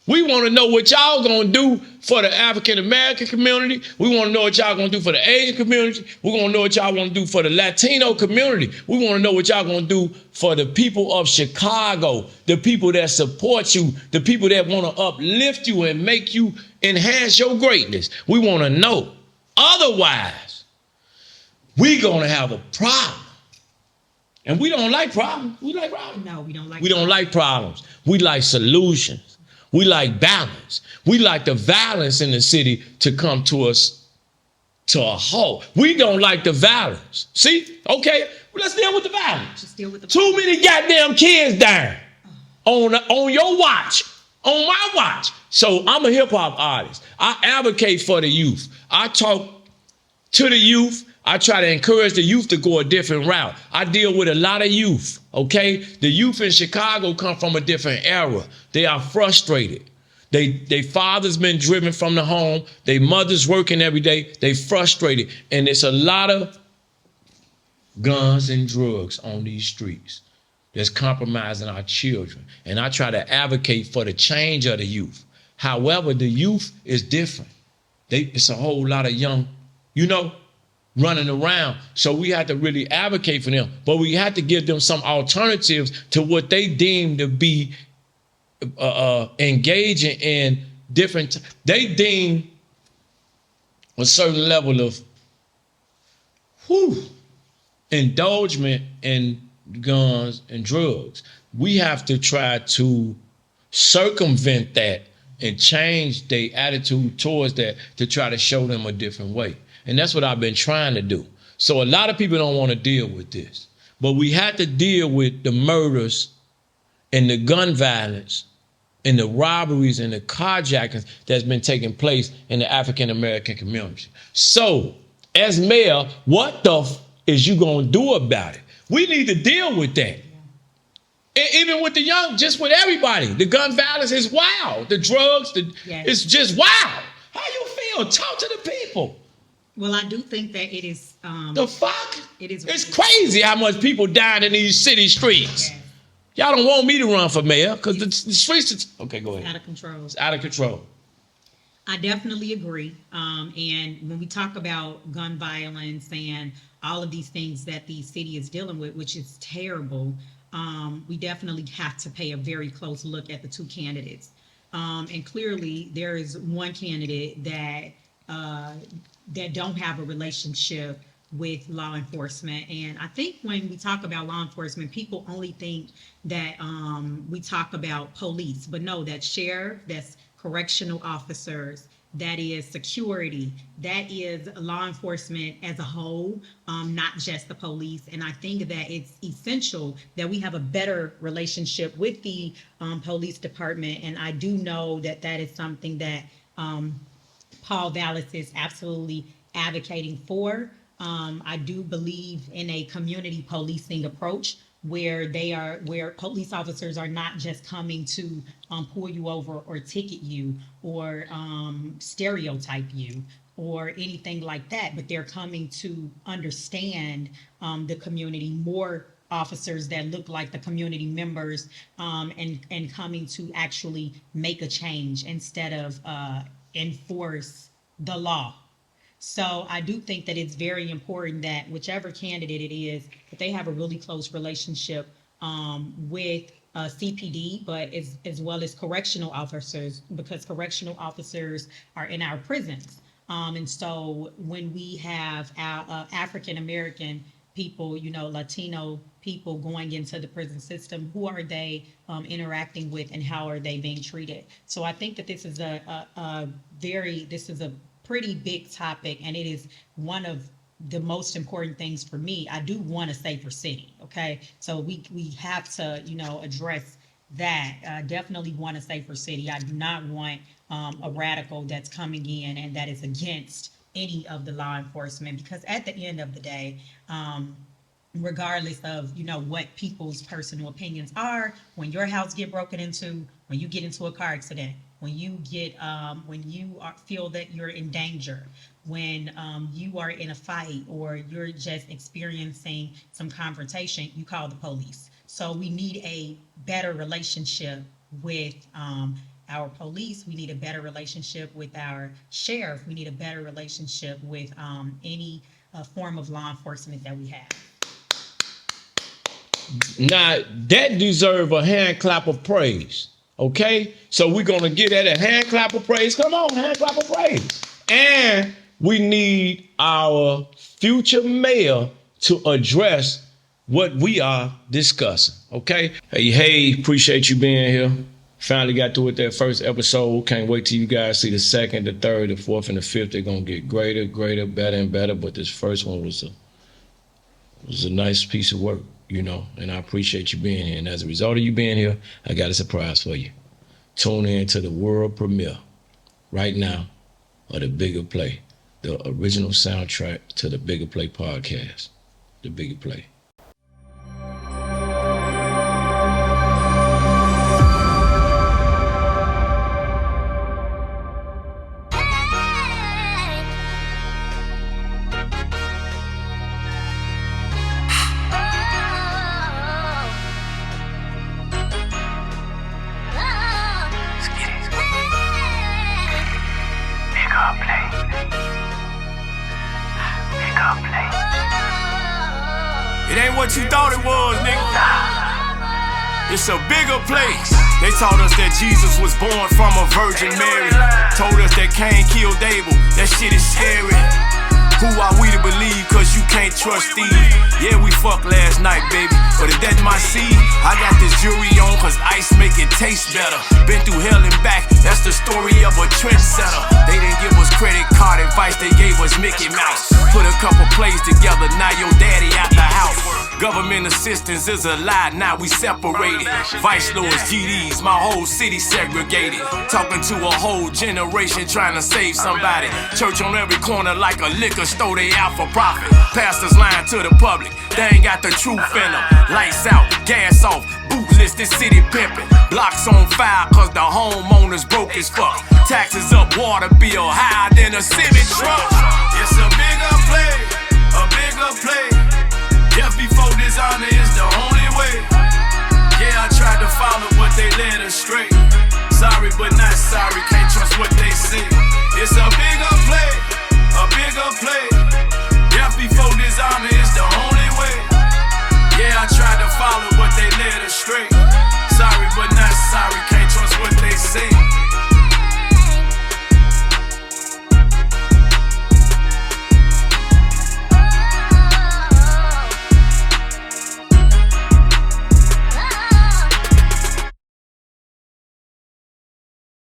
We want to know what y'all gonna do for the African American community. We want to know what y'all gonna do for the Asian community. We want to know what y'all want to do for the Latino community. We want to know what y'all gonna do for the people of Chicago, the people that support you, the people that want to uplift you and make you enhance your greatness. We want to know. Otherwise, we gonna have a problem. And we don't like problems. We like problems. No, we don't like. We don't like problems. We like solutions. We like balance. We like the violence in the city to come to us to a halt. We don't like the violence. See? Okay, well, let's deal with the violence. Just deal with the Too many goddamn kids dying on your watch, on my watch. So I'm a hip hop artist. I advocate for the youth. I talk to the youth. I try to encourage the youth to go a different route. I deal with a lot of youth, okay? The youth in Chicago come from a different era. They are frustrated. They fathers been driven from the home. They mothers working every day. They frustrated. And it's a lot of guns and drugs on these streets that's compromising our children. And I try to advocate for the change of the youth. However, the youth is different. It's a whole lot of young, running around. So we have to really advocate for them, but we have to give them some alternatives to what they deem to be engaging in different. They deem a certain level of indulgence in guns and drugs. We have to try to circumvent that and change their attitude towards that to try to show them a different way. And that's what I've been trying to do. So a lot of people don't want to deal with this. But we have to deal with the murders and the gun violence and the robberies and the carjackings that's been taking place in the African American community. So as mayor, what is you going to do about it? We need to deal with that. Even with the young, just with everybody. The gun violence is wild. The drugs, it's just wild. How you feel? Talk to the people. Well, I do think that it is. The fuck? It is. It's crazy how much people dying in these city streets. Yes. Y'all don't want me to run for mayor because the streets is okay. Go ahead. Out of control. It's out of control. I definitely agree. And when we talk about gun violence and all of these things that the city is dealing with, which is terrible, we definitely have to pay a very close look at the two candidates. And clearly, there is one candidate that don't have a relationship with law enforcement. And I think when we talk about law enforcement, people only think that we talk about police, but no, that's sheriff, that's correctional officers, that is security, that is law enforcement as a whole, not just the police. And I think that it's essential that we have a better relationship with the police department. And I do know that that is something that Paul Vallis is absolutely advocating for. I do believe in a community policing approach where police officers are not just coming to pull you over or ticket you or stereotype you or anything like that, but they're coming to understand the community, more officers that look like the community members, and coming to actually make a change instead of enforce the law. So I do think that it's very important that whichever candidate it is, that they have a really close relationship with CPD, but as well as correctional officers, because correctional officers are in our prisons. And so when we have our African American people, Latino people going into the prison system, who are they interacting with and how are they being treated? So I think that this is a pretty big topic, and it is one of the most important things for me. I do want a safer city, okay? So we have to, address that. Definitely want a safer city. I do not want a radical that's coming in and that is against any of the law enforcement, because at the end of the day, regardless of what people's personal opinions are, when your house get broken into, when you get into a car accident, when you feel that you're in danger, when you are in a fight or you're just experiencing some confrontation, you call the police. So we need a better relationship with our police. We need a better relationship with our sheriff. We need a better relationship with any form of law enforcement that we have. Now, that deserves a hand clap of praise. Okay? So we're going to give that a hand clap of praise. Come on, hand clap of praise. And we need our future mayor to address what we are discussing. Okay? Hey, appreciate you being here. Finally got through with that first episode. Can't wait till you guys see the second, the third, the fourth, and the fifth. They're going to get greater, better, and better. But this first one was a nice piece of work, you know, and I appreciate you being here. And as a result of you being here, I got a surprise for you. Tune in to the world premiere right now of The Bigger Play, the original soundtrack to the Bigger Play podcast, The Bigger Play. It ain't what you thought it was, nigga. It's a bigger place. They taught us that Jesus was born from a Virgin Mary. Told us that Cain killed Abel. That shit is scary. Who are we to believe? Cause you can't trust Steve. Yeah, we fucked last night, baby. But if that's my seed, I got this jewelry on cause ice make it taste better. Been through hell and back, that's the story of a trendsetter. They didn't give us credit card advice, they gave us Mickey Mouse. Put a couple plays together, now your daddy out the house. Government assistance is a lie, now we separated. Vice lords, GDs, my whole city segregated. Talking to a whole generation trying to save somebody. Church on every corner like a liquor store, they out for profit. Pastors lying to the public, they ain't got the truth in them. Lights out, gas off, boot listed city pimping. Blocks on fire cause the homeowners broke as fuck. Taxes up, water bill higher than a semi truck. It's a bigger play, a bigger play. Death before dishonor is the only way. Yeah, I tried to follow but they led astray. Sorry but not sorry, can't trust what they say. It's a bigger play, a bigger play. Death before dishonor